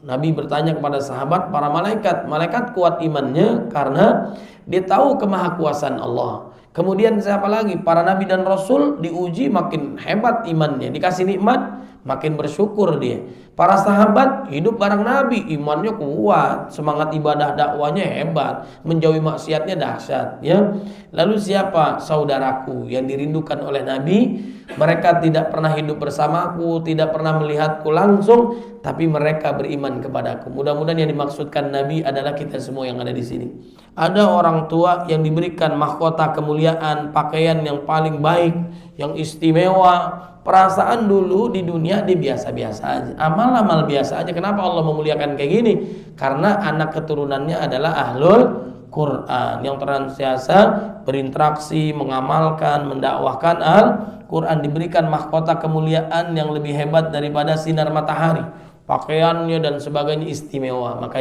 Nabi bertanya kepada sahabat, para malaikat kuat imannya karena dia tahu kemahakuasaan Allah. Kemudian siapa lagi? Para nabi dan rasul diuji makin hebat imannya, dikasih nikmat makin bersyukur dia. Para sahabat hidup bareng Nabi, imannya kuat, semangat ibadah dakwanya hebat, menjauhi maksiatnya dahsyat, ya. Lalu siapa saudaraku yang dirindukan oleh Nabi? Mereka tidak pernah hidup bersamaku, tidak pernah melihatku langsung, tapi mereka beriman kepadaku. Mudah-mudahan yang dimaksudkan Nabi adalah kita semua yang ada di sini. Ada orang tua yang diberikan mahkota kemuliaan, pakaian yang paling baik, yang istimewa. Perasaan dulu di dunia dia biasa-biasa aja, amal-amal biasa aja. Kenapa Allah memuliakan kayak gini? Karena anak keturunannya adalah ahlul Quran yang tersenantiasa berinteraksi, mengamalkan, mendakwahkan Al-Quran, diberikan mahkota kemuliaan yang lebih hebat daripada sinar matahari. Pakaiannya dan sebagainya istimewa. Maka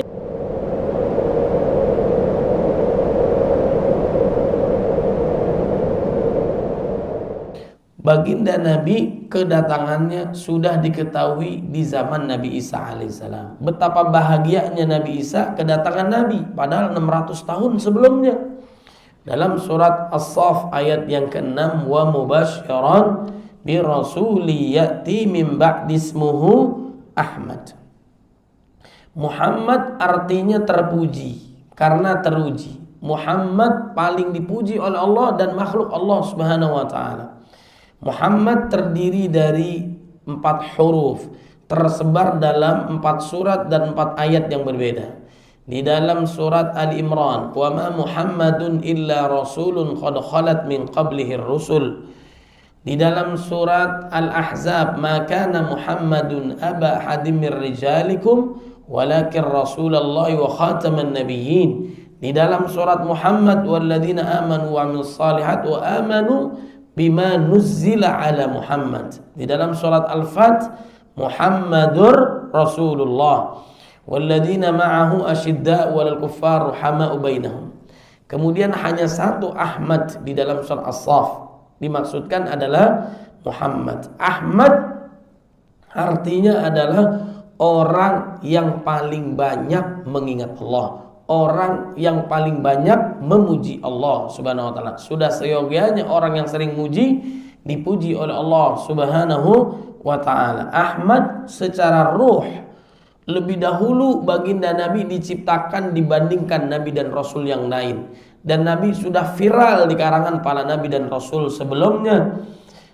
baginda Nabi kedatangannya sudah diketahui di zaman Nabi Isa alaihissalam. Betapa bahagianya Nabi Isa kedatangan Nabi, padahal 600 tahun sebelumnya. Dalam surat As-Saff ayat yang ke-6, wa mubasysyiran bi rasuli ya'ti min ba'di ismuhu Ahmad. Muhammad artinya terpuji karena teruji. Muhammad paling dipuji oleh Allah dan makhluk Allah Subhanahu wa taala. Muhammad terdiri dari 4 huruf, tersebar dalam 4 surat dan 4 ayat yang berbeda. Di dalam surat Al-Imran, wa ma Muhammadun illa rasulun qad khalat min qablihi ar-rusul. Di dalam surat Al-Ahzab, ma kana Muhammadun aba hadim min rijalikum walakin Rasulullah wa khataman nabiyyin. Di dalam surat Muhammad, walladzina amanu wa amilus shalihat wa amanu bima nuzzila ala Muhammad. Di dalam surat Al-Fath, Muhammadur Rasulullah walladzina ma'ahu asyidda'u 'alal kuffar ruhama'u bainahum. Kemudian hanya satu Ahmad di dalam surat As-Saff, dimaksudkan adalah Muhammad. Ahmad artinya adalah orang yang paling banyak mengingat Allah, orang yang paling banyak memuji Allah Subhanahu wa taala. Sudah seyogianya orang yang sering muji dipuji oleh Allah Subhanahu wa taala. Ahmad secara ruh lebih dahulu baginda Nabi diciptakan dibandingkan Nabi dan Rasul yang lain, dan Nabi sudah viral di karangan para Nabi dan Rasul sebelumnya.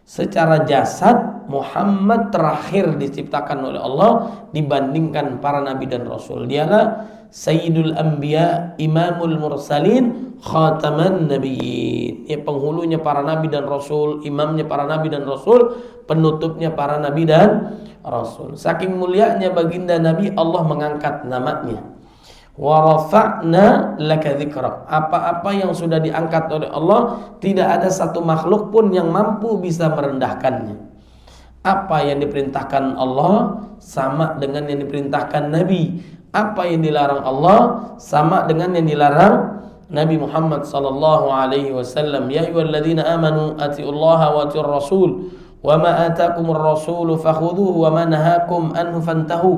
Secara jasad Muhammad terakhir diciptakan oleh Allah dibandingkan para Nabi dan Rasul. Dialah Sayyidul Anbiya, Imamul Mursalin, Khataman Nabiyyin, ya, penghulunya para Nabi dan Rasul, imamnya para Nabi dan Rasul, penutupnya para Nabi dan Rasul. Saking mulianya baginda Nabi, Allah mengangkat namanya. Wa rafa'na laka dzikrak. Apa-apa yang sudah diangkat oleh Allah, tidak ada satu makhluk pun yang mampu bisa merendahkannya. Apa yang diperintahkan Allah sama dengan yang diperintahkan Nabi. Apa yang dilarang Allah sama dengan yang dilarang Nabi Muhammad sallallahu alaihi wasallam. Ya ayyuhalladzina amanu atiullaha wa atiur rasul wa ma atakumur rasulu fakhudhuhu wa ma nahakum anhu fantahu.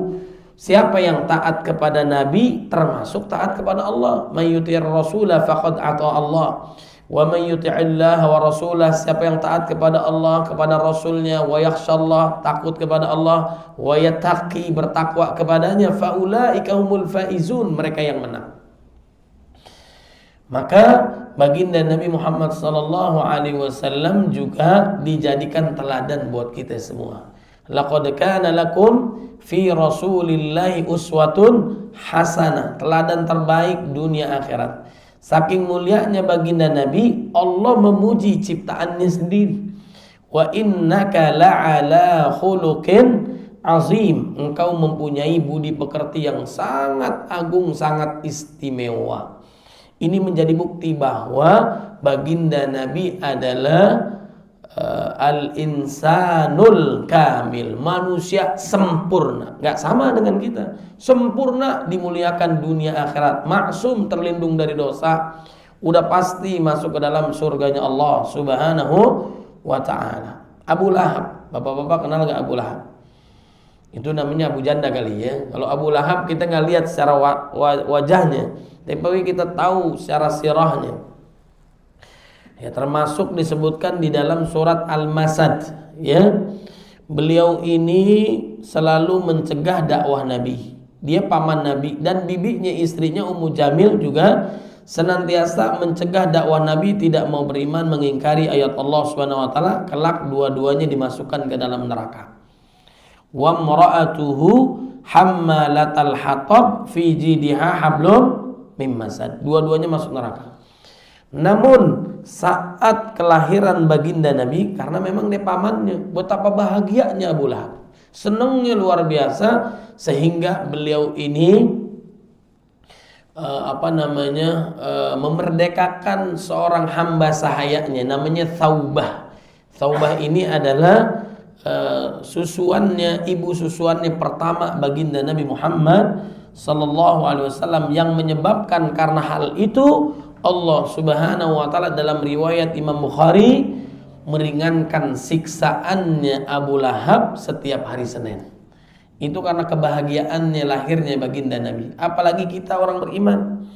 Siapa yang taat kepada Nabi termasuk taat kepada Allah. May yuti'ir rasula faqad ata Allah wa may yuti'illaha wa rasulah. Siapa yang taat kepada Allah, kepada Rasulnya, wa yakhshallah, takut kepada Allah, wa yattaqi, bertakwa kepadanya, faulaika humul faizun, mereka yang menang. Maka baginda Nabi Muhammad sallallahu alaihi wasallam juga dijadikan teladan buat kita semua. Laqad kana lakum fi rasulillahi uswatun hasanah, teladan terbaik dunia akhirat. Saking mulianya baginda Nabi, Allah memuji ciptaannya sendiri. Wa innaka la'ala khuluqin azim, engkau mempunyai budi pekerti yang sangat agung, sangat istimewa. Ini menjadi bukti bahwa baginda Nabi adalah al-insanul kamil, manusia sempurna, nggak sama dengan kita. Sempurna, dimuliakan dunia akhirat, maksum, terlindung dari dosa, udah pasti masuk ke dalam surganya Allah Subhanahu wa ta'ala. Abu Lahab, bapak-bapak kenal gak Abu Lahab? Itu namanya Abu Janda kali ya. Kalau Abu Lahab kita nggak lihat secara wajahnya, tapi kita tahu secara sirahnya. Ya, termasuk disebutkan di dalam surat Al-Masad ya. Beliau ini selalu mencegah dakwah Nabi. Dia paman Nabi dan bibinya istrinya Ummu Jamil juga senantiasa mencegah dakwah Nabi, tidak mau beriman, mengingkari ayat Allah Subhanahu wa taala, kelak dua-duanya dimasukkan ke dalam neraka. Wa mara'atuhu hammalatal hatab fi jidha hablum mim masad. Dua-duanya masuk neraka. Namun saat kelahiran baginda Nabi, karena memang dia pamannya, betapa bahagianya Abu Lahab, senangnya luar biasa, sehingga beliau ini memerdekakan seorang hamba sahayanya namanya Thawbah. Thawbah ini adalah ibu susuannya pertama baginda Nabi Muhammad sallallahu alaihi wasallam, yang menyebabkan karena hal itu Allah Subhanahu wa taala dalam riwayat Imam Bukhari meringankan siksaannya Abu Lahab setiap hari Senin. Itu karena kebahagiaannya lahirnya baginda Nabi. Apalagi kita orang beriman,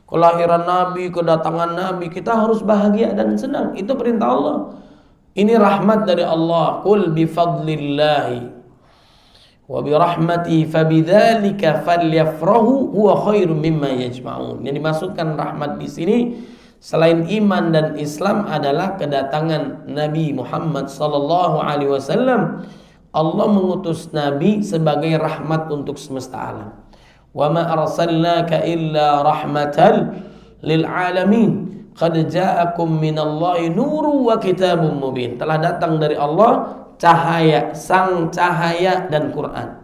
kelahiran Nabi, kedatangan Nabi, kita harus bahagia dan senang. Itu perintah Allah. Ini rahmat dari Allah. Qul bi fadlillahi wa bi rahmatihi fabidzalika falyafrahu huwa khairum mimma yajma'un. Yang dimaksudkan rahmat di sini selain iman dan Islam adalah kedatangan Nabi Muhammad sallallahu alaihi wasallam. Allah mengutus Nabi sebagai rahmat untuk semesta alam. Wa ma arsalnaka illa rahmatan lil alamin. Qad ja'akum minallahi nurun wa kitabun mubin. Telah datang dari Allah cahaya, sang cahaya dan Quran.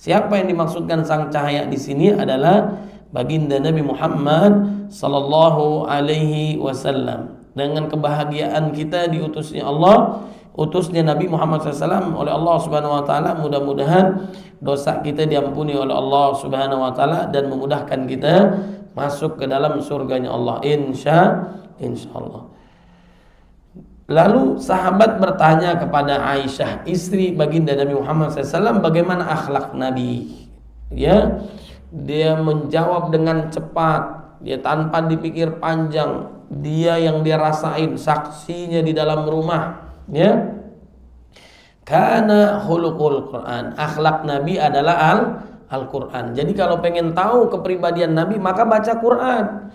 Siapa yang dimaksudkan sang cahaya di sini adalah baginda Nabi Muhammad sallallahu alaihi wasallam. Dengan kebahagiaan kita diutusnya Allah, utusnya Nabi Muhammad SAW oleh Allah Subhanahu wa taala, mudah-mudahan dosa kita diampuni oleh Allah Subhanahu wa taala dan memudahkan kita masuk ke dalam surganya Allah insyaallah. Lalu sahabat bertanya kepada Aisyah, istri baginda Nabi Muhammad SAW, bagaimana akhlak Nabi? Ya, dia menjawab dengan cepat, dia tanpa dipikir panjang, dia yang dia rasain, saksinya di dalam rumah. Ya, karena khuluqul Quran, akhlak Nabi adalah Al-Quran. Jadi kalau pengen tahu kepribadian Nabi, maka baca Quran.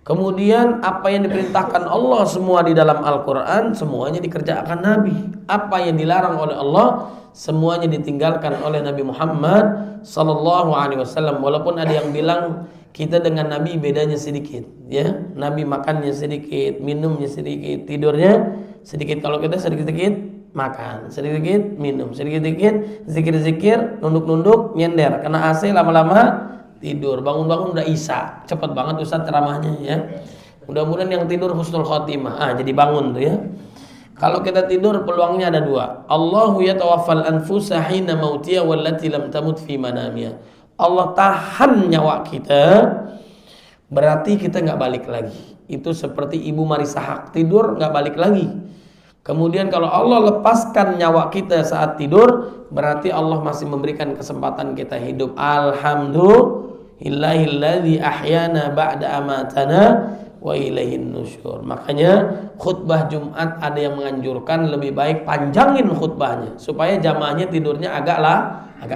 Kemudian apa yang diperintahkan Allah semua di dalam Al-Quran, semuanya dikerjakan Nabi. Apa yang dilarang oleh Allah, semuanya ditinggalkan oleh Nabi Muhammad sallallahu alaihi wasallam. Walaupun ada yang bilang kita dengan Nabi bedanya sedikit, ya. Nabi makannya sedikit, minumnya sedikit, tidurnya sedikit. Kalau kita sedikit-sedikit makan, sedikit-sedikit minum, sedikit-sedikit zikir-zikir, nunduk-nunduk, nyender. Kena AC lama-lama tidur, bangun-bangun udah isya. Cepat banget Ustaz ceramahnya ya. Mudah-mudahan yang tidur husnul khotimah. Jadi bangun tuh ya. Kalau kita tidur peluangnya ada dua. Allahu yatawaffal anfusa hina mautiha wallati lam tamut fi manamiha. Allah tahan nyawa kita, berarti kita nggak balik lagi. Itu seperti Ibu Marisa Haq, tidur nggak balik lagi. Kemudian kalau Allah lepaskan nyawa kita saat tidur, berarti Allah masih memberikan kesempatan kita hidup. Alhamdulillahilladzi ahyana ba'da amatana wa ilaihin nusyur. Makanya khutbah Jumat ada yang menganjurkan lebih baik panjangin khutbahnya supaya jamaahnya tidurnya agak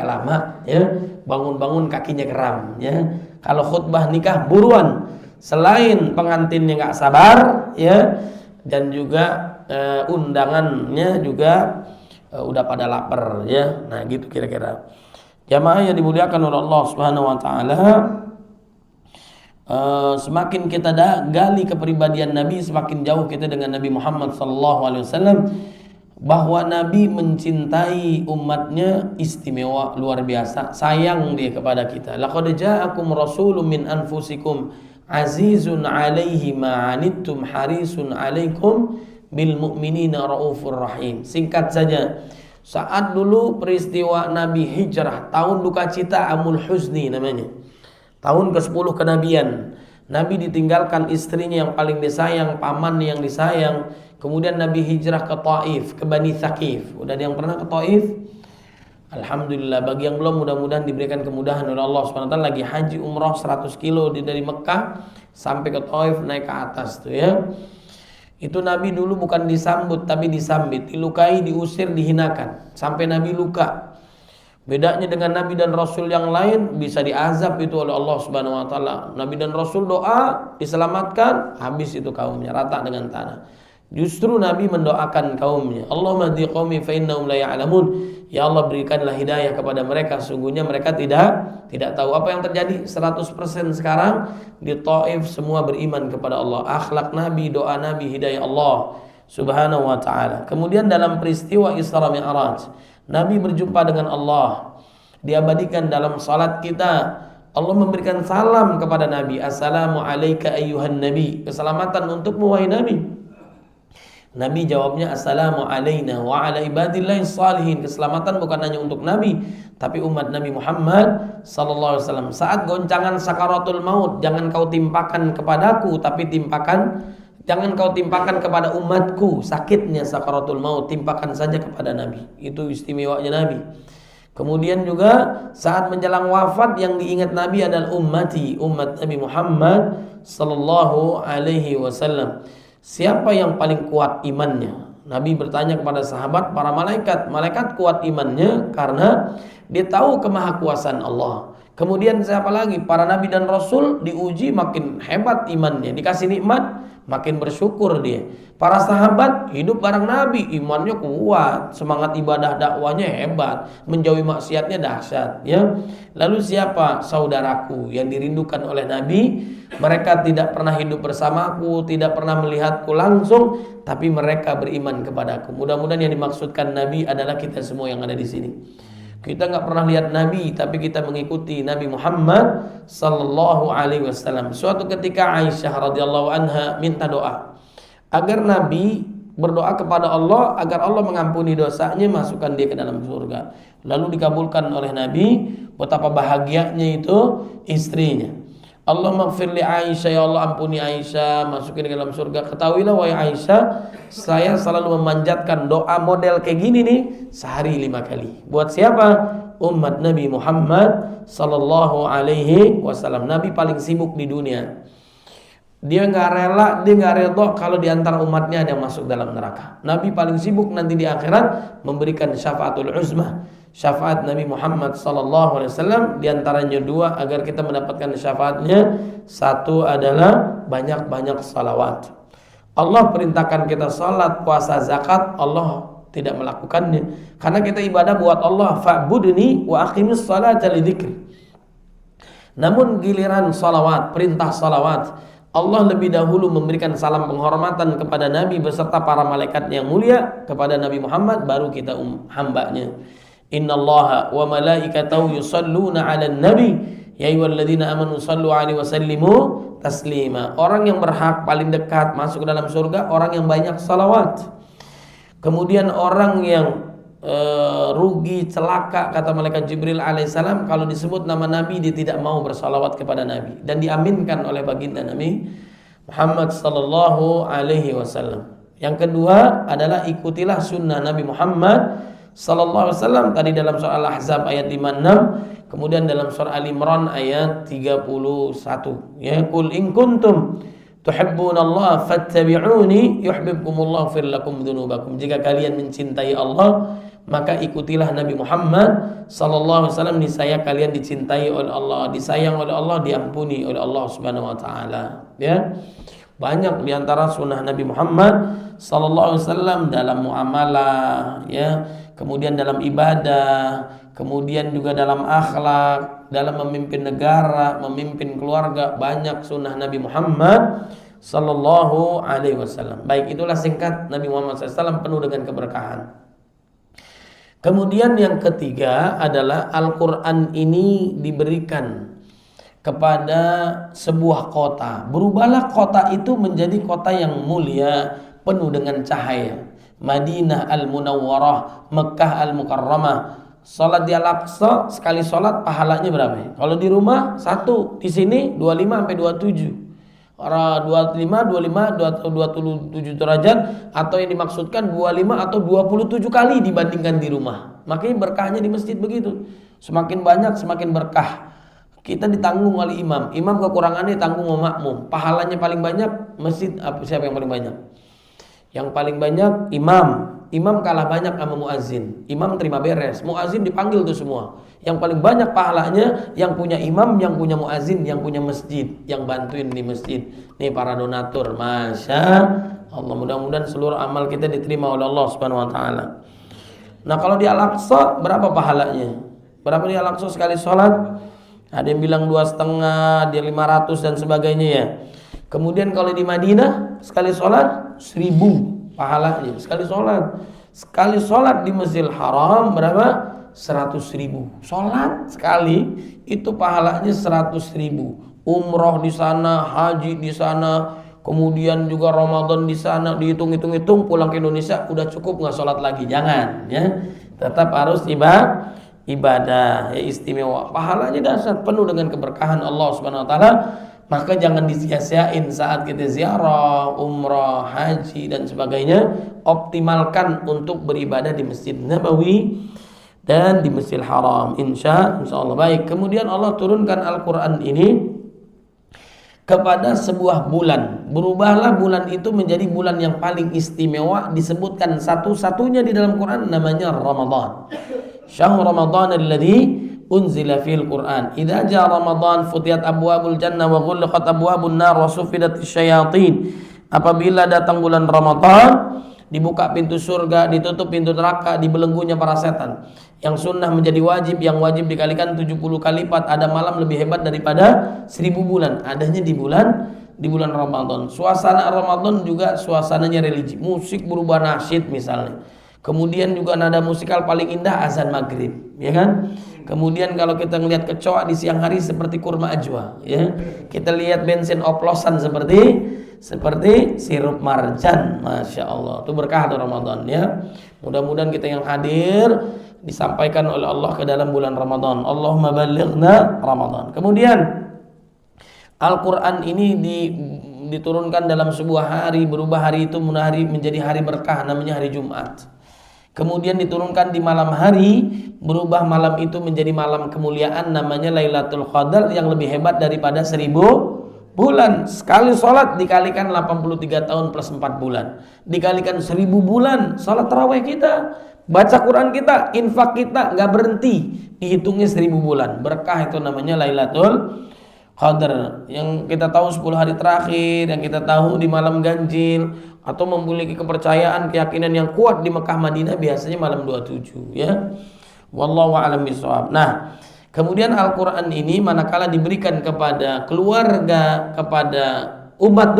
lama ya. Bangun-bangun kakinya kram ya. Kalau khutbah nikah buruan. Selain pengantinnya nggak sabar ya, dan juga undangannya juga udah pada lapar ya. Nah gitu kira-kira. Jamaah yang dimuliakan oleh Allah Subhanahu wa taala, semakin kita gali kepribadian Nabi, semakin jauh kita dengan Nabi Muhammad sallallahu alaihi wasallam. Bahwa Nabi mencintai umatnya istimewa, luar biasa, sayang dia kepada kita. Laqad ja'akum rasulun min anfusikum azizun 'alaihi ma 'anittum harisun 'alaikum bil mu'minina raufur rahim. Singkat saja, saat dulu peristiwa Nabi hijrah, tahun duka cita Amul Huzni namanya, tahun ke-10 kenabian, Nabi ditinggalkan istrinya yang paling disayang, pamannya yang disayang. Kemudian Nabi hijrah ke Taif, ke Bani Thaqif. Udah ada yang pernah ke Taif? Alhamdulillah, bagi yang belum mudah-mudahan diberikan kemudahan oleh Allah SWT. Lagi haji umrah 100 kilo dari Mekah sampai ke Taif, naik ke atas tuh ya. Itu Nabi dulu bukan disambut tapi disambit, dilukai, diusir, dihinakan sampai Nabi luka. Bedanya dengan Nabi dan Rasul yang lain, bisa diazab itu oleh Allah Subhanahu wa taala. Nabi dan Rasul doa, diselamatkan, habis itu kaumnya rata dengan tanah. Justru Nabi mendoakan kaumnya, Allahumma hdi qaumi fa innahum la ya'lamun. Ya Allah, berikanlah hidayah kepada mereka, sungguhnya mereka tidak tahu. Apa yang terjadi 100% sekarang di Taif semua beriman kepada Allah. Akhlak Nabi, doa Nabi, hidayah Allah Subhanahu wa taala. Kemudian dalam peristiwa Isra Mi'raj, Nabi berjumpa dengan Allah. Diabadikan dalam salat kita. Allah memberikan salam kepada Nabi, Assalamu alayka ayyuhan nabi. Keselamatan untukmu wahai Nabi. Nabi jawabnya Assalamu alayna wa ala ibadillahi salihin. Keselamatan bukan hanya untuk Nabi, tapi umat Nabi Muhammad sallallahu alaihi wasallam. Saat goncangan sakaratul maut, jangan kau timpakan kepadaku, tapi jangan kau timpakan kepada umatku. Sakitnya sakaratul maut, timpakan saja kepada Nabi. Itu istimewanya Nabi. Kemudian juga saat menjelang wafat, yang diingat Nabi adalah umat Nabi Muhammad sallallahu alaihi wasallam. Siapa yang paling kuat imannya? Nabi bertanya kepada sahabat, para malaikat kuat imannya karena dia tahu kemahakuasaan Allah. Kemudian siapa lagi? Para nabi dan rasul diuji makin hebat imannya, dikasih nikmat makin bersyukur dia. Para sahabat hidup bareng Nabi, imannya kuat, semangat ibadah dakwanya hebat, menjauhi maksiatnya dahsyat ya. Lalu siapa? Saudaraku yang dirindukan oleh Nabi. Mereka tidak pernah hidup bersamaku, tidak pernah melihatku langsung, tapi mereka beriman kepadaku. Mudah-mudahan yang dimaksudkan Nabi adalah kita semua yang ada di sini. Kita nggak pernah lihat Nabi, tapi kita mengikuti Nabi Muhammad sallallahu alaihi wasallam. Suatu ketika Aisyah radhiyallahu anha minta doa agar Nabi berdoa kepada Allah agar Allah mengampuni dosanya, masukkan dia ke dalam surga. Lalu dikabulkan oleh Nabi. Betapa bahagianya itu istrinya. Allah maghfir li Aisyah, ya Allah ampuni Aisyah, masukin ke dalam surga. Ketahuilah wahai Aisyah, saya selalu memanjatkan doa model kayak gini nih sehari 5 kali. Buat siapa? Umat Nabi Muhammad sallallahu alaihi wasallam. Nabi paling sibuk di dunia. Dia nggak rela, dia nggak redha kalau di antara umatnya ada yang masuk dalam neraka. Nabi paling sibuk nanti di akhirat memberikan syafaatul uzmah. Syafaat Nabi Muhammad sallallahu alaihi wasallam di antaranya 2 agar kita mendapatkan syafaatnya. 1 adalah banyak-banyak salawat. Allah perintahkan kita salat, puasa, zakat, Allah tidak melakukannya karena kita ibadah buat Allah. Fa'budni wa aqimis salata lidzikri. Namun giliran salawat, perintah salawat, Allah lebih dahulu memberikan salam penghormatan kepada Nabi beserta para malaikat yang mulia kepada Nabi Muhammad, baru kita hambanya. Innallaha wa malaikatahu yusalluna 'alan nabi ya ayyuhalladzina amanu sallu 'alaihi wa sallimu taslima. Orang yang berhak paling dekat masuk ke dalam surga orang yang banyak salawat. Kemudian orang yang rugi, celaka, kata malaikat Jibril alaihissalam, kalau disebut nama Nabi dia tidak mau bersalawat kepada Nabi, dan diaminkan oleh baginda Nabi Muhammad sallallahu alaihi wasallam. Yang kedua adalah ikutilah sunnah Nabi Muhammad sallallahu alaihi wasallam tadi dalam surah Al-Ahzab ayat 56, kemudian dalam surah Al-Imran ayat 31 ya, qul in kuntum tuhibbunallaha fattabi'uni yuhibbukumullahu fir lakum dzunubakum. Jika kalian mencintai Allah maka ikutilah Nabi Muhammad sallallahu alaihi wasallam, niscaya kalian dicintai oleh Allah, disayang oleh Allah, diampuni oleh Allah Subhanahu wa taala ya. Banyak diantara sunnah Nabi Muhammad sallallahu alaihi wasallam dalam muamalah ya, kemudian dalam ibadah, kemudian juga dalam akhlak, dalam memimpin negara, memimpin keluarga, banyak sunnah Nabi Muhammad sallallahu alaihi wasallam. Baik, itulah singkat Nabi Muhammad SAW penuh dengan keberkahan. Kemudian yang ketiga adalah Al-Quran ini diberikan kepada sebuah kota. Berubahlah kota itu menjadi kota yang mulia, penuh dengan cahaya. Madinah Al-Munawwarah, Mekah Al-Mukarramah. Salat di Al-Aqsa, sekali salat pahalanya berapa? Kalau di rumah 1, di sini 25 sampai 27. Orang 25, 27 derajat, atau yang dimaksudkan 25 atau 27 kali dibandingkan di rumah. Makanya berkahnya di masjid begitu. Semakin banyak semakin berkah. Kita ditanggung oleh imam. Imam kekurangannya tanggung sama makmum. Pahalanya paling banyak masjid, siapa yang paling banyak? Yang paling banyak imam. Imam kalah banyak sama muazin. Imam terima beres, muazin dipanggil tuh semua. Yang paling banyak pahalanya yang punya imam, yang punya muazin, yang punya masjid, yang bantuin di masjid. Nih para donatur, masya Allah, mudah-mudahan seluruh amal kita diterima oleh Allah Subhanahu Wa Taala. Nah kalau di Al-Aqsa berapa pahalanya? Berapa di Al-Aqsa sekali sholat? Ada yang bilang 2,5, dia 500 dan sebagainya ya. Kemudian kalau di Madinah sekali sholat 1.000 pahalanya sekali sholat di Masjidil Haram berapa? 100.000 sholat sekali itu pahalanya 100.000. Umroh di sana, haji di sana, kemudian juga Ramadan di sana, dihitung pulang ke Indonesia udah cukup nggak sholat lagi? Jangan ya, tetap harus ibadah ya, istimewa, pahalanya dahsyat, penuh dengan keberkahan Allah Subhanahu Wa Taala. Maka jangan disia-siain saat kita ziarah, umrah, haji dan sebagainya. Optimalkan untuk beribadah di Masjid Nabawi dan di Masjidil Haram. Insya Allah baik. Kemudian Allah turunkan Al-Quran ini kepada sebuah bulan. Berubahlah bulan itu menjadi bulan yang paling istimewa. Disebutkan satu-satunya di dalam Quran namanya Ramadan. Syahr Ramadan alladzi unzila fil Quran. Idza jaa Ramadan futiyat abwabul jannah wa ghulqat abwabun nar wa sufidatis syayatin. Apabila datang bulan Ramadan, dibuka pintu surga, ditutup pintu neraka, dibelenggunya para setan. Yang sunnah menjadi wajib, yang wajib dikalikan 70 kali lipat. Ada malam lebih hebat daripada 1000 bulan. Adanya di bulan Ramadan. Suasana Ramadan juga suasananya religi. Musik berubah nasyid misalnya. Kemudian juga nada musikal paling indah azan maghrib, ya kan? Kemudian kalau kita ngelihat kecoa di siang hari seperti kurma ajwa, ya. Kita lihat bensin oplosan seperti sirup marjan, masya Allah. Itu berkah tuh Ramadan ya. Mudah-mudahan kita yang hadir disampaikan oleh Allah ke dalam bulan Ramadan. Allahumma ballighna Ramadan. Kemudian Al-Quran ini diturunkan dalam sebuah hari, berubah hari itu menjadi hari berkah, namanya hari Jumat. Kemudian diturunkan di malam hari, berubah malam itu menjadi malam kemuliaan, namanya Lailatul Qadar, yang lebih hebat daripada 1000 bulan. Sekali sholat dikalikan 83 tahun plus 4 bulan, dikalikan 1000 bulan. Sholat tarawih kita, baca Quran kita, infak kita gak berhenti, dihitungnya 1000 bulan. Berkah itu namanya Lailatul Qadar. Yang kita tahu 10 hari terakhir, yang kita tahu di malam ganjil, atau memiliki kepercayaan, keyakinan yang kuat di Mekah Madinah biasanya malam 27 ya. Wallahu a'lam bishawab. Nah, kemudian Al-Qur'an ini manakala diberikan kepada keluarga, kepada umat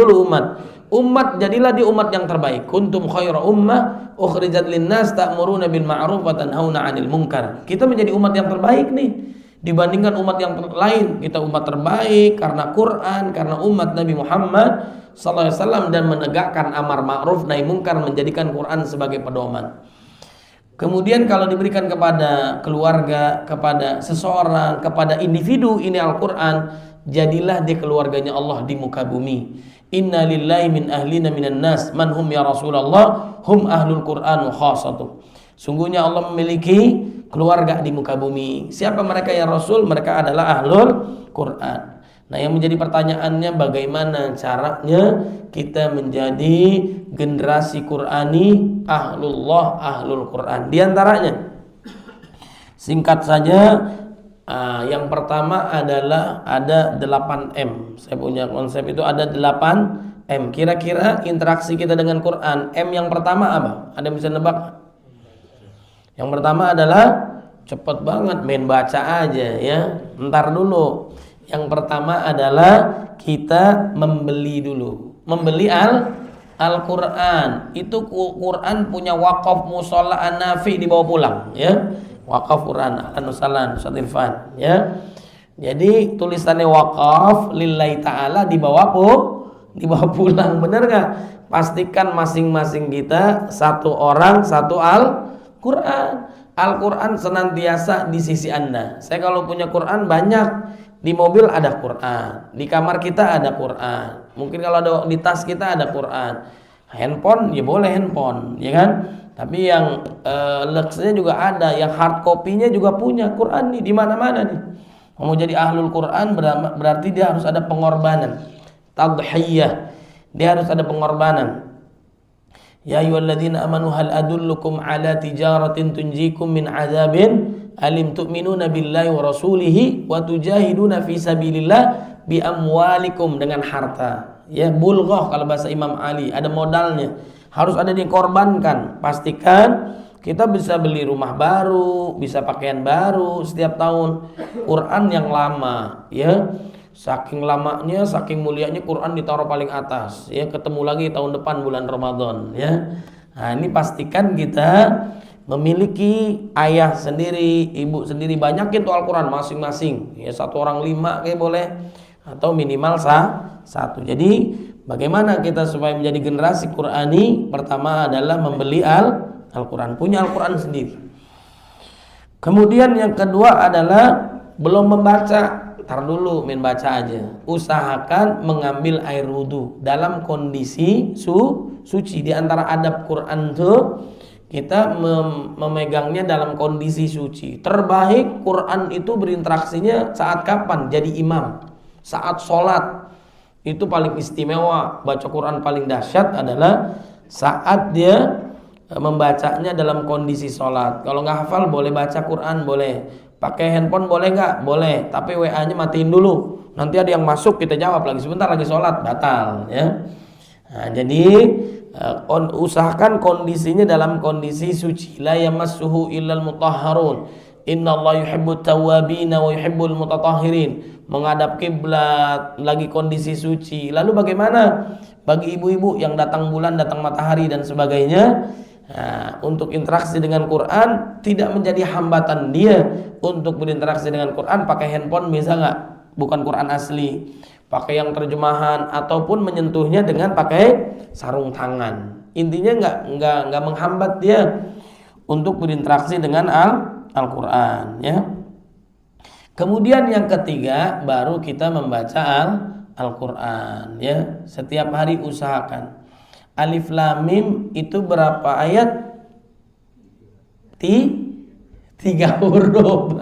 jadilah di umat yang terbaik. Kuntum khaira ummah ukhrijat linnas ta'muruna bil ma'ruf wa tanhauna 'anil munkar. Kita menjadi umat yang terbaik nih dibandingkan umat yang lain. Kita umat terbaik karena Quran, karena umat Nabi Muhammad sallallahu alaihi wasallam, dan menegakkan amar ma'ruf nahi munkar, menjadikan Quran sebagai pedoman. Kemudian kalau diberikan kepada keluarga, kepada seseorang, kepada individu, ini Al-Quran, jadilah dia keluarganya Allah di muka bumi. Inna lillahi min ahlina minan nas man hum ya Rasulullah hum ahlul Quran khasatuh. Sungguhnya Allah memiliki keluarga di muka bumi. Siapa mereka ya Rasul? Mereka adalah ahlul Quran. Nah, yang menjadi pertanyaannya, bagaimana caranya kita menjadi generasi Qurani, ahlul Quran? Di antaranya, singkat saja, yang pertama adalah ada 8M. Saya punya konsep itu ada 8M. Kira-kira interaksi kita dengan Quran, M yang pertama apa? Ada yang bisa nebak? Yang pertama adalah cepet banget, main baca aja ya. Ntar dulu. Yang pertama adalah kita membeli dulu. Membeli Al-Quran. Itu Quran punya wakaf musola an-nafi, dibawa pulang ya. Wakaf Quran Al-Nusalan Ustaz Irfan ya. Jadi tulisannya wakaf lillahi ta'ala, dibawa pulang. Bener gak? Pastikan masing-masing kita satu orang satu Al-Quran. Al-Quran senantiasa di sisi Anda. Saya kalau punya Quran banyak. Di mobil ada Quran, di kamar kita ada Quran, mungkin kalau ada di tas kita ada Quran. Handphone ya boleh handphone, ya kan? Tapi yang leksnya juga ada, yang hard copy-nya juga punya. Quran nih di mana-mana nih. Mau jadi ahlul Quran berarti dia harus ada pengorbanan. Tadhiyah. Dia harus ada pengorbanan. Ya ayyuhalladzina amanu hal adullukum ala tijaratin tunjikum min adzabin alim tu'minuna billahi wa rasulihi wa tujahiduna fi sabilillah bi amwalikum, dengan harta. Ya, bulghah kalau bahasa Imam Ali, ada modalnya. Harus ada yang dikorbankan. Pastikan kita bisa beli rumah baru, bisa pakaian baru setiap tahun. Quran yang lama, ya. Saking lamanya, saking mulianya Quran ditaruh paling atas, ya, ketemu lagi tahun depan bulan Ramadan, ya. Nah, ini pastikan kita memiliki ayah sendiri, ibu sendiri, banyakin tuh Al-Quran masing-masing, ya, satu orang 5 kayak boleh, atau minimal satu. Jadi bagaimana kita supaya menjadi generasi Qurani? Pertama adalah membeli Al-Quran, punya Al-Quran sendiri. Kemudian yang kedua adalah belum membaca, tar dulu main baca aja. Usahakan mengambil air wudhu dalam kondisi suci. Di antara adab Quran tuh kita memegangnya dalam kondisi suci. Terbaik Quran itu berinteraksinya saat kapan? Jadi imam. Saat sholat itu paling istimewa. Baca Quran paling dahsyat adalah saat dia membacanya dalam kondisi sholat. Kalau nggak hafal boleh baca Quran, boleh. Pakai handphone boleh nggak? Boleh. Tapi WA-nya matiin dulu. Nanti ada yang masuk kita jawab lagi. Sebentar lagi sholat, batal. Ya. Nah, jadi usahakan kondisinya dalam kondisi suci. La yamassuhu illal mutahharun. Innallaha yuhibbut tawwabina wa yuhibbul mutatahhirin. Menghadap kiblat, lagi kondisi suci. Lalu bagaimana bagi ibu-ibu yang datang bulan, datang matahari dan sebagainya? Nah, untuk interaksi dengan Quran tidak menjadi hambatan dia untuk berinteraksi dengan Quran. Pakai handphone bisa nggak? Bukan Quran asli, pakai yang terjemahan ataupun menyentuhnya dengan pakai sarung tangan. Intinya nggak menghambat dia untuk berinteraksi dengan Al-Quran, ya. Kemudian yang ketiga baru kita membaca Al-Quran, ya. Setiap hari usahakan. Alif Lam Mim itu berapa ayat? 3 huruf.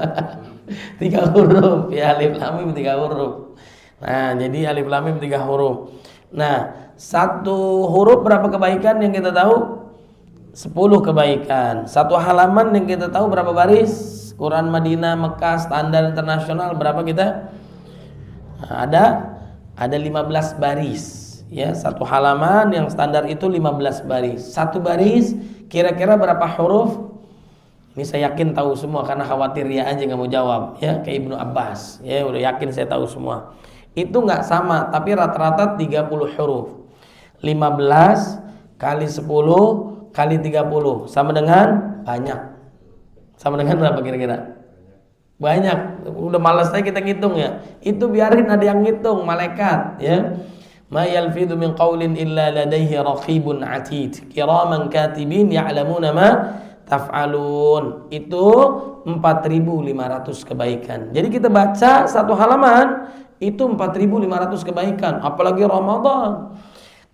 3 huruf, ya. Alif Lam Mim 3 huruf. Nah, jadi Alif Lam Mim 3 huruf. Nah, satu huruf berapa kebaikan yang kita tahu? 10 kebaikan. Satu halaman yang kita tahu berapa baris? Quran Madinah, Mekah, standar internasional berapa kita? Nah, ada 15 baris. Ya, satu halaman yang standar itu 15 baris. Satu baris kira-kira berapa huruf? Ini saya yakin tahu semua karena khawatir ya aja nggak mau jawab, ya, kayak Ibnu Abbas. Ya, udah yakin saya tahu semua. Itu nggak sama, tapi rata-rata 30 huruf. 15 kali 10 kali 30 sama dengan banyak. Sama dengan berapa kira-kira? Banyak. Udah malas aja kita ngitung, ya. Itu biarin ada yang ngitung, malaikat, ya. Ma yalfidhu min qawlin illa ladayhi raqibun atid kiraman katibin ya'lamuna ma taf'alun. Itu 4.500 kebaikan. Jadi kita baca satu halaman itu 4.500 kebaikan. Apalagi Ramadan.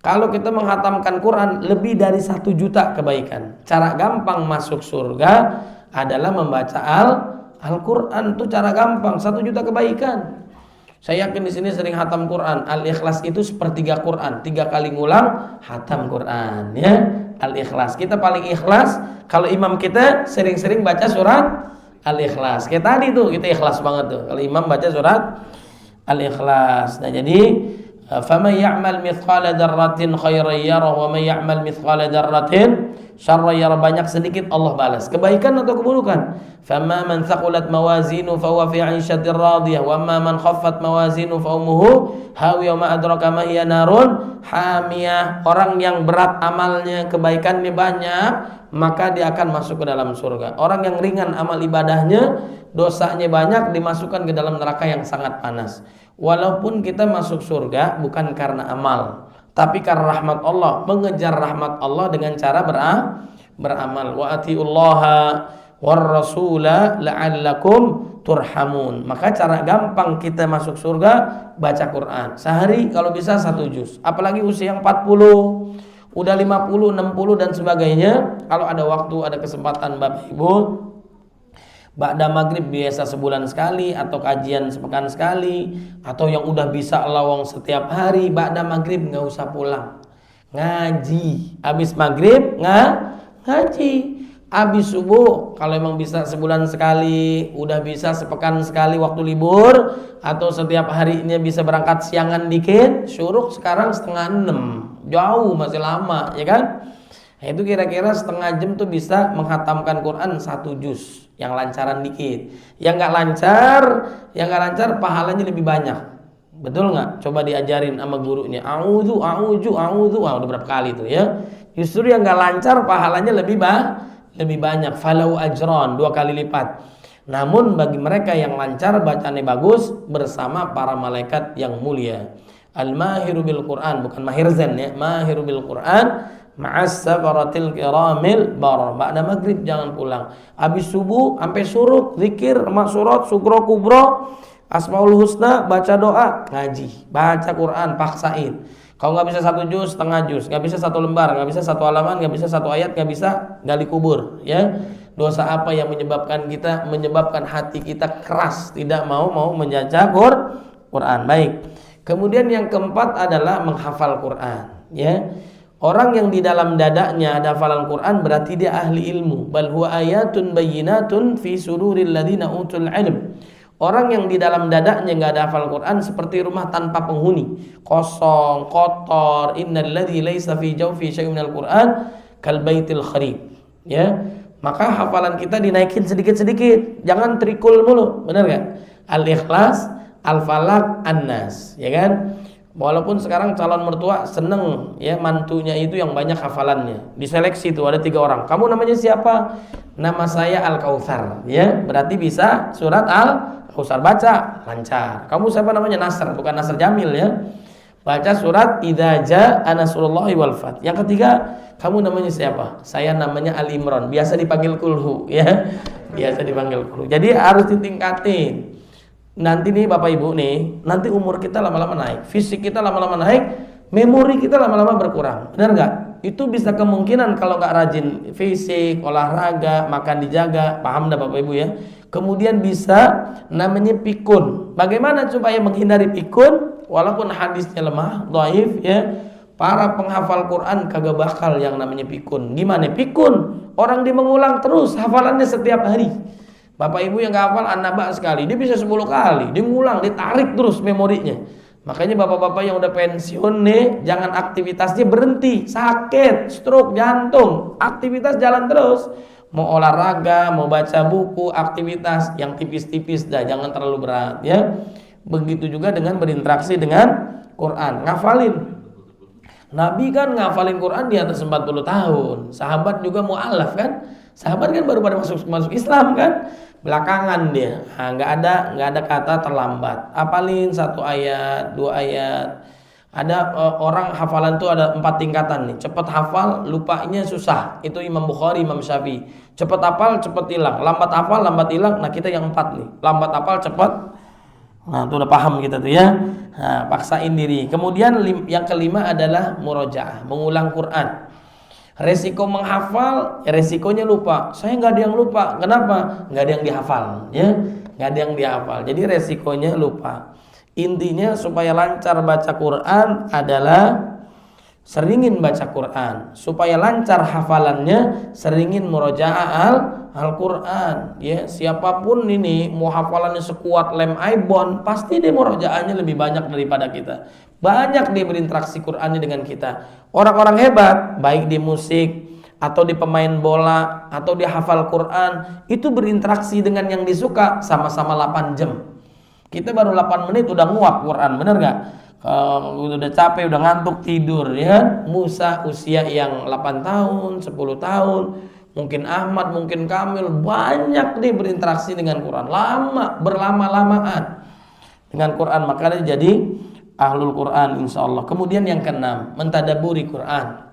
Kalau kita menghatamkan Quran lebih dari 1 juta kebaikan. Cara gampang masuk surga adalah membaca Al-Quran. Itu cara gampang, 1 juta kebaikan. Saya yakin di sini sering hatam Quran. Al-Ikhlas itu sepertiga Quran. 3 kali ngulang hatam Quran, ya. Al-Ikhlas. Kita paling ikhlas kalau imam kita sering-sering baca surat Al-Ikhlas. Kayak tadi tuh kita ikhlas banget tuh kalau imam baca surat Al-Ikhlas. Nah, jadi faman ya'mal mithqala dzarratin khairan yarah wa man ya'mal mithqala dzarratin syarran yarah. Banyak sedikit Allah balas. Kebaikan atau keburukan. Fama man thaqulat mawazinu fa huwa fi 'ishatir radiyah wa amma man khaffat mawazinu fa ummuhu hawiyah ma adraka ma hiya narun hamiyah. Orang yang berat amalnya, kebaikannya banyak, maka dia akan masuk ke dalam surga. Orang yang ringan amal ibadahnya, dosanya banyak, dimasukkan ke dalam neraka yang sangat panas. Walaupun kita masuk surga bukan karena amal, tapi karena rahmat Allah, mengejar rahmat Allah dengan cara beramal. Wa atiullaha war rasula la'allakum turhamun. Maka cara gampang kita masuk surga baca Quran. Sehari kalau bisa 1 juz. Apalagi usia yang 40, udah 50, 60 dan sebagainya, kalau ada waktu, ada kesempatan Bapak Ibu, ba'da maghrib biasa sebulan sekali atau kajian sepekan sekali, atau yang udah bisa lawang setiap hari, ba'da maghrib nggak usah pulang, ngaji. Habis maghrib ngaji. Habis subuh kalau emang bisa sebulan sekali, udah bisa sepekan sekali waktu libur, atau setiap harinya bisa berangkat siangan dikit, syuruk sekarang 5:30, jauh masih lama ya kan. Nah, itu kira-kira setengah jam tuh bisa menghatamkan Quran 1 juz yang lancaran dikit. Yang nggak lancar pahalanya lebih banyak. Betul nggak? Coba diajarin sama gurunya. A'udzu, udah berapa kali tuh ya. Justru yang nggak lancar pahalanya lebih banyak. Falau ajron, 2 kali lipat. Namun bagi mereka yang lancar bacaannya bagus bersama para malaikat yang mulia. Al-mahiru bil Quran, bukan mahir zen ya. Mahiru bil Quran ma'as safaratil kiramil barah. Ba'da maghrib jangan pulang. Habis subuh sampai suruk, zikir, maksurat, sugro, kubro, asmaul husna, baca doa, ngaji, baca Quran, paksain. Kalau nggak bisa 1 juz, setengah juz, nggak bisa 1 lembar, nggak bisa 1 halaman, nggak bisa 1 ayat, nggak bisa gali kubur, ya. Dosa apa yang menyebabkan hati kita keras, tidak mau membaca Quran. Baik. Kemudian yang keempat adalah menghafal Quran, ya. Orang yang di dalam dadanya ada hafalan Quran berarti dia ahli ilmu. Bal huwa ayatun bayyinatun fi suduril ladzina utul ilm. Orang yang di dalam dadanya nggak ada hafal Quran seperti rumah tanpa penghuni, kosong, kotor. Innal ladzi laisa fi jawfi syai'un minal Quran kal baitil kharib. Ya, maka hafalan kita dinaikin sedikit-sedikit, jangan trikul mulu, benar nggak? Al-Ikhlas, Al-Falaq, An-Nas, ya kan? Walaupun sekarang calon mertua seneng ya mantunya itu yang banyak hafalannya. Diseleksi tuh ada 3 orang. Kamu namanya siapa? Nama saya Al-Kautsar, ya. Berarti bisa surat Al-Kautsar, baca lancar. Kamu siapa namanya? Nasr, bukan Nasr Jamil ya. Baca surat Idza jaa nasrullahi wal fath. Yang ketiga, kamu namanya siapa? Saya namanya Ali Imran, biasa dipanggil Kulhu ya. Biasa dipanggil Kulhu. Jadi harus ditingkatin. Nanti nih Bapak Ibu nih, nanti umur kita lama-lama naik, fisik kita lama-lama naik, memori kita lama-lama berkurang. Benar nggak? Itu bisa kemungkinan kalau nggak rajin fisik, olahraga, makan dijaga, paham dah Bapak Ibu ya. Kemudian bisa namanya pikun. Bagaimana supaya menghindari pikun? Walaupun hadisnya lemah, dhaif ya. Para penghafal Quran kagak bakal yang namanya pikun. Gimana pikun? Orang dia mengulang terus hafalannya setiap hari. Bapak Ibu yang gak hafal an-naba sekali, dia bisa 10 kali, dia ngulang, ditarik terus memorinya. Makanya bapak-bapak yang udah pensiun nih, jangan aktivitasnya berhenti, sakit, stroke, jantung, aktivitas jalan terus. Mau olahraga, mau baca buku, aktivitas yang tipis-tipis dah, jangan terlalu berat ya. Begitu juga dengan berinteraksi dengan Quran, ngafalin. Nabi kan ngafalin Quran di atas 40 tahun. Sahabat juga mu'alaf kan? Sahabat kan baru pada masuk Islam kan? Belakangan dia. Nah, nggak ada kata terlambat. Hafalin 1 ayat, 2 ayat. Ada orang hafalan tuh ada 4 tingkatan nih. Cepat hafal, lupanya susah. Itu Imam Bukhari, Imam Syafi'i. Cepat hafal, cepat hilang. Lambat hafal, lambat hilang. Nah, kita yang 4 nih. Lambat hafal, cepat. Nah, itu udah paham kita tuh ya. Nah, paksain diri. Kemudian yang kelima adalah murojaah, mengulang Quran. Resiko menghafal, ya resikonya lupa. Saya nggak ada yang lupa. Kenapa? Nggak ada yang dihafal, ya. Nggak ada yang dihafal. Jadi resikonya lupa. Intinya supaya lancar baca Quran adalah seringin baca Quran. Supaya lancar hafalannya, seringin murojaah Al-Quran. Ya, siapapun ini mau hafalannya sekuat lem Aibon, pasti dia murojaahnya lebih banyak daripada kita. Banyak dia berinteraksi Qurannya dengan kita. Orang-orang hebat, baik di musik atau di pemain bola atau di hafal Quran, itu berinteraksi dengan yang disuka sama-sama 8 jam. Kita baru 8 menit udah nguap Quran, bener gak? Udah capek, udah ngantuk, tidur ya. Musa usia yang 8 tahun, 10 tahun, mungkin Ahmad, mungkin Kamil, banyak dia berinteraksi dengan Quran, berlama-lamaan dengan Quran, makanya jadi ahlul Quran insyaallah. Kemudian yang keenam, mentadaburi Quran.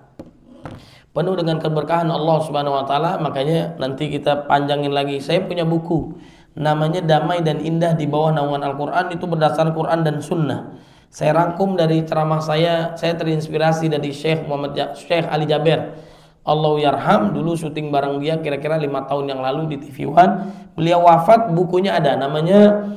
Penuh dengan keberkahan Allah Subhanahu wa taala, makanya nanti kita panjangin lagi. Saya punya buku namanya Damai dan Indah di bawah naungan Al-Quran, itu berdasarkan Quran dan Sunnah. Saya rangkum dari ceramah saya terinspirasi dari Syekh Ali Jaber. Allah yarham, dulu syuting bareng dia kira-kira 5 tahun yang lalu di TV One. Beliau wafat, bukunya ada, namanya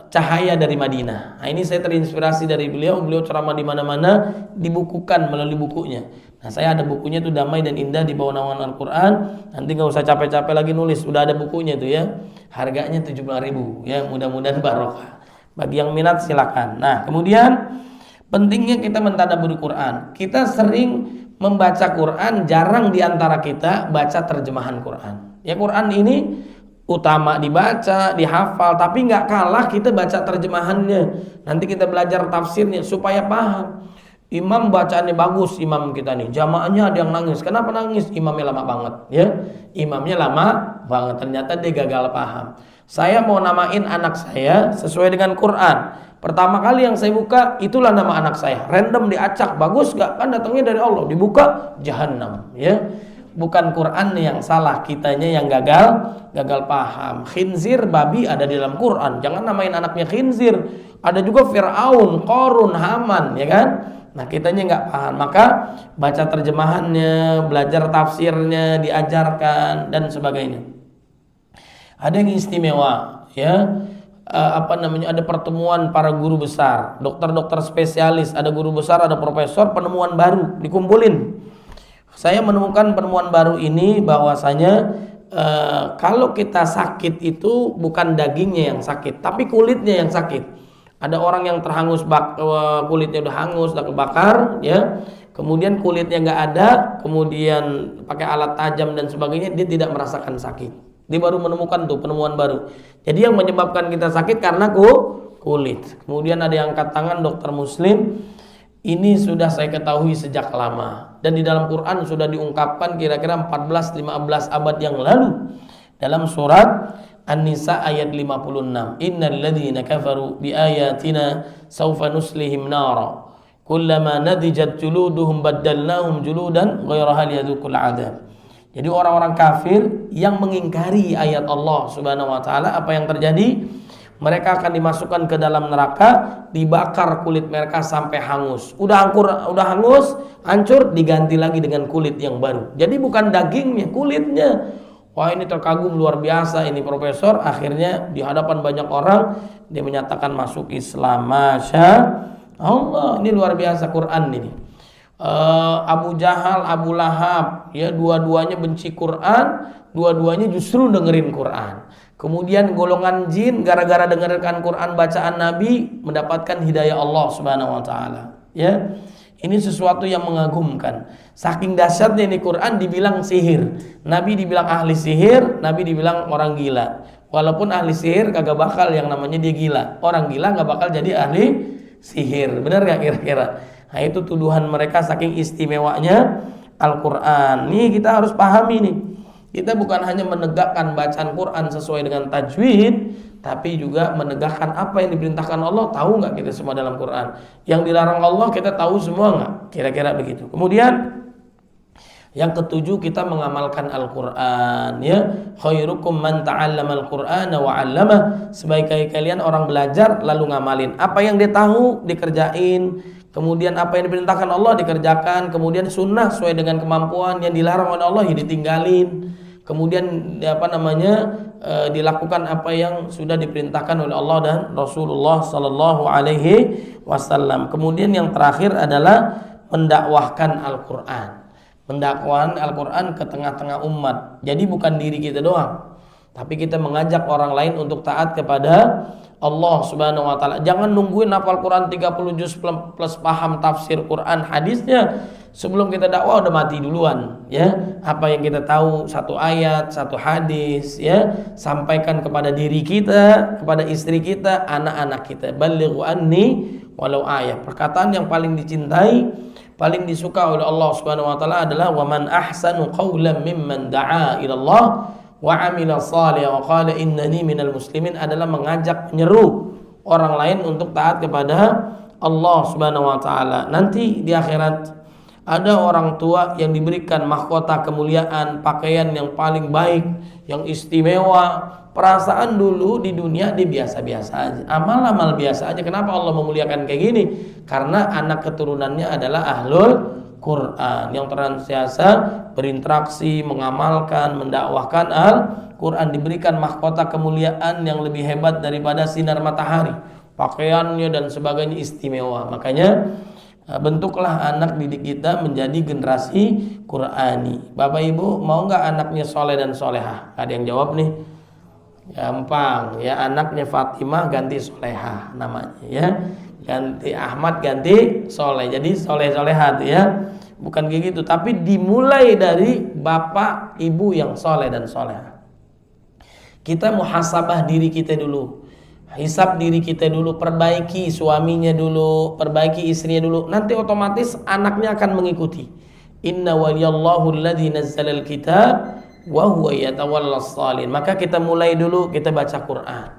Cahaya dari Madinah. Nah, ini saya terinspirasi dari beliau ceramah di mana-mana, dibukukan melalui bukunya. Nah, saya ada bukunya itu Damai dan Indah di bawah naungan Al-Quran. Nanti nggak usah capek-capek lagi nulis, udah ada bukunya itu ya. Harganya 75.000 ya, mudah-mudahan barokah. Bagi yang minat silakan. Nah, kemudian pentingnya kita mentadabburi Quran. Kita sering membaca Quran, jarang diantara kita baca terjemahan Quran. Ya, Quran ini utama dibaca, dihafal, tapi nggak kalah kita baca terjemahannya. Nanti kita belajar tafsirnya supaya paham. Imam bacaannya bagus, imam kita nih. Jamaahnya ada yang nangis. Kenapa nangis? Imamnya lama banget, ya. Imamnya lama banget. Ternyata dia gagal paham. Saya mau namain anak saya sesuai dengan Quran. Pertama kali yang saya buka, itulah nama anak saya. Random diacak, bagus nggak? Kan datangnya dari Allah. Dibuka, Jahannam, ya. Bukan Quran yang salah, kitanya yang gagal paham. Khinzir, babi ada di dalam Quran. Jangan namain anaknya khinzir. Ada juga Fir'aun, Qarun, Haman, ya kan? Nah, kitanya nggak paham. Maka baca terjemahannya, belajar tafsirnya, diajarkan dan sebagainya. Ada yang istimewa, ya. Ada pertemuan para guru besar, dokter-dokter spesialis, ada guru besar, ada profesor, penemuan baru dikumpulin. Saya menemukan penemuan baru ini bahwasanya kalau kita sakit itu bukan dagingnya yang sakit, tapi kulitnya yang sakit. Ada orang yang terhangus kulitnya udah hangus, udah kebakar, ya. Kemudian kulitnya nggak ada, kemudian pakai alat tajam dan sebagainya, dia tidak merasakan sakit. Dia baru menemukan tuh penemuan baru. Jadi yang menyebabkan kita sakit karena kulit. Kemudian ada yang angkat tangan dokter muslim. Ini sudah saya ketahui sejak lama dan di dalam Quran sudah diungkapkan kira-kira 14-15 abad yang lalu dalam surat An-Nisa ayat 56. Innal ladzina kafaru bi ayatina sawfa nuslihim nara kullama nadijat juluduhum baddalnahum juludan ghairaha liyadhuqul adzab. Jadi orang-orang kafir yang mengingkari ayat Allah Subhanahu wa taala, apa yang terjadi? Mereka akan dimasukkan ke dalam neraka, dibakar kulit mereka sampai hangus. Udah hangus, hancur, diganti lagi dengan kulit yang baru. Jadi bukan dagingnya, kulitnya. Wah, ini terkagum luar biasa ini profesor. Akhirnya di hadapan banyak orang dia menyatakan masuk Islam. Masya Allah, ini luar biasa Quran ini. Abu Jahal, Abu Lahab, ya dua-duanya benci Quran, dua-duanya justru dengerin Quran. Kemudian golongan jin gara-gara dengarkan Quran bacaan Nabi mendapatkan hidayah Allah Subhanahu wa taala. Ya. Ini sesuatu yang mengagumkan. Saking dahsyatnya ini Quran dibilang sihir. Nabi dibilang ahli sihir, Nabi dibilang orang gila. Walaupun ahli sihir kagak bakal yang namanya dia gila. Orang gila nggak bakal jadi ahli sihir. Benar nggak kira-kira? Nah, itu tuduhan mereka saking istimewanya Al-Quran. Nih kita harus pahami nih. Kita bukan hanya menegakkan bacaan Quran sesuai dengan tajwid, tapi juga menegakkan apa yang diperintahkan Allah. Tahu nggak kita semua dalam Quran? Yang dilarang Allah kita tahu semua nggak? Kira-kira begitu. Kemudian yang ketujuh, kita mengamalkan Al-Quran, ya. Khairukum man ta'allama al-Qur'ana wa 'allamah. Sebaik-baik kalian orang belajar lalu ngamalin. Apa yang dia tahu dikerjain. Kemudian apa yang diperintahkan Allah dikerjakan. Kemudian sunnah sesuai dengan kemampuan, yang dilarang oleh Allah ya ditinggalin. Kemudian dilakukan apa yang sudah diperintahkan oleh Allah dan Rasulullah sallallahu alaihi wasallam. Kemudian yang terakhir adalah mendakwahkan Al-Qur'an. Mendakwahkan Al-Qur'an ke tengah-tengah umat. Jadi bukan diri kita doang, tapi kita mengajak orang lain untuk taat kepada Allah Subhanahu wa taala. Jangan nungguin hafal Quran 30 juz plus paham tafsir Quran hadisnya. Sebelum kita dakwah udah mati duluan, ya. Apa yang kita tahu satu ayat, satu hadis, ya, sampaikan kepada diri kita, kepada istri kita, anak-anak kita. Balighu anni walau ayat. Perkataan yang paling dicintai, paling disuka oleh Allah Subhanahu wa taala adalah wa man ahsanu qawlan mimman da'a ila Allah wa 'amila shalihan wa qala innani minal muslimin, adalah mengajak, menyeru orang lain untuk taat kepada Allah Subhanahu wa taala. Nanti di akhirat Ada orang tua yang diberikan mahkota kemuliaan, pakaian yang paling baik, yang istimewa. Perasaan dulu di dunia dia biasa-biasa aja, amal-amal biasa aja. Kenapa Allah memuliakan kayak gini? Karena anak keturunannya adalah ahlul Quran yang senantiasa berinteraksi, mengamalkan, mendakwahkan Al-Quran, diberikan mahkota kemuliaan yang lebih hebat daripada sinar matahari. Pakaiannya dan sebagainya istimewa. Makanya bentuklah anak didik kita menjadi generasi Qurani. Bapak Ibu mau nggak anaknya soleh dan solehah? Ada yang jawab nih? Gampang ya, anaknya Fatimah ganti solehah namanya ya, ganti Ahmad ganti soleh, jadi soleh solehat ya. Bukan kayak gitu, tapi dimulai dari bapak ibu yang soleh dan solehah. Kita muhasabah diri kita dulu, hisab diri kita dulu, perbaiki suaminya dulu, perbaiki istrinya dulu, nanti otomatis anaknya akan mengikuti. Inna waliyallahu alladzi nazzalal kitab wa huwa yatawallas salihin. Maka kita mulai dulu, kita baca Quran,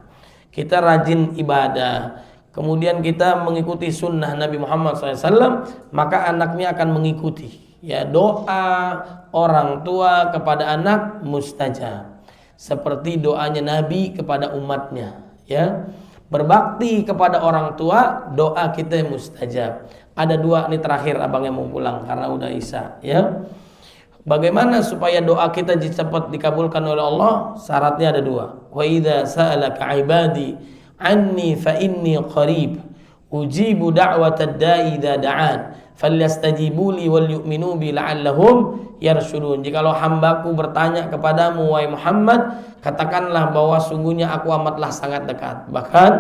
kita rajin ibadah, kemudian kita mengikuti sunnah Nabi Muhammad SAW, maka anaknya akan mengikuti. Ya, doa orang tua kepada anak mustajab, seperti doanya Nabi kepada umatnya. Ya, berbakti kepada orang tua, doa kita mustajab. Ada dua nih terakhir, abang yang mau pulang karena udah isya. Ya, bagaimana supaya doa kita cepat dikabulkan oleh Allah? Syaratnya ada dua. Wa idza sa'alaka ibadi anni fa inni qarib ujibu da'watad da'i idza da'an falyastajibu li wal yu'minu bi la'allahum yarshudun. Jikalau hambaku bertanya kepadamu wahai Muhammad, katakanlah bahwa sungguhnya aku amatlah sangat dekat. Bahkan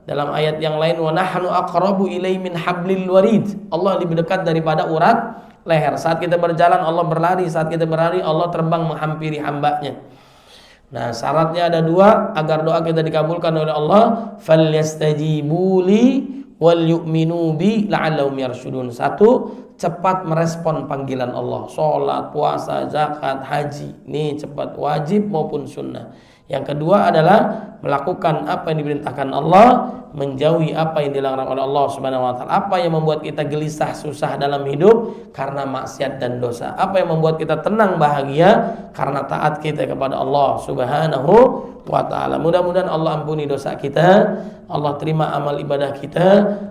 dalam ayat yang lain, wa nahnu aqrabu ilaihi min hablil warid. Allah lebih dekat daripada urat leher. Saat kita berjalan Allah berlari, saat kita berlari Allah terbang menghampiri hambanya. Nah, syaratnya ada dua agar doa kita dikabulkan oleh Allah. Falyastajibu li wal yu'minu bi la'allahum yarshudun. Satu, cepat merespon panggilan Allah. Salat, puasa, zakat, haji. Ini cepat, wajib maupun sunnah. Yang kedua adalah melakukan apa yang diperintahkan Allah, menjauhi apa yang dilarang oleh Allah Subhanahu wa taala. Apa yang membuat kita gelisah susah dalam hidup? Karena maksiat dan dosa. Apa yang membuat kita tenang bahagia? Karena taat kita kepada Allah Subhanahu wa taala. Mudah-mudahan Allah ampuni dosa kita, Allah terima amal ibadah kita,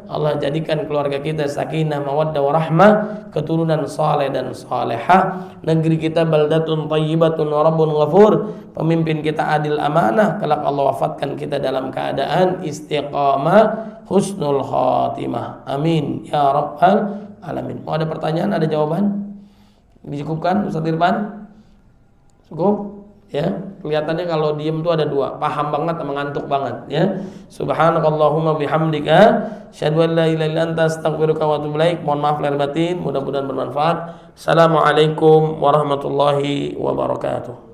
Allah jadikan keluarga kita sakinah, mawaddah warahmah, keturunan saleh dan salehah, negeri kita baldatun thayyibatun wa rabbun ghafur, pemimpin kita adil amanah, kelak Allah wafatkan kita dalam keadaan istiqamah husnul khatimah. Amin ya rabbal alamin. Mau ada pertanyaan, ada jawaban? Dicukupkan Ustaz Irfan? Cukup? Ya, kelihatannya kalau diem tuh ada dua, paham banget sama ngantuk banget ya. Subhanakallahumma bihamdika asyhadu an la ilaha illa anta astaghfiruka wa atubu ilaik. Mohon maaf lahir batin, mudah-mudahan bermanfaat. Assalamualaikum warahmatullahi wabarakatuh.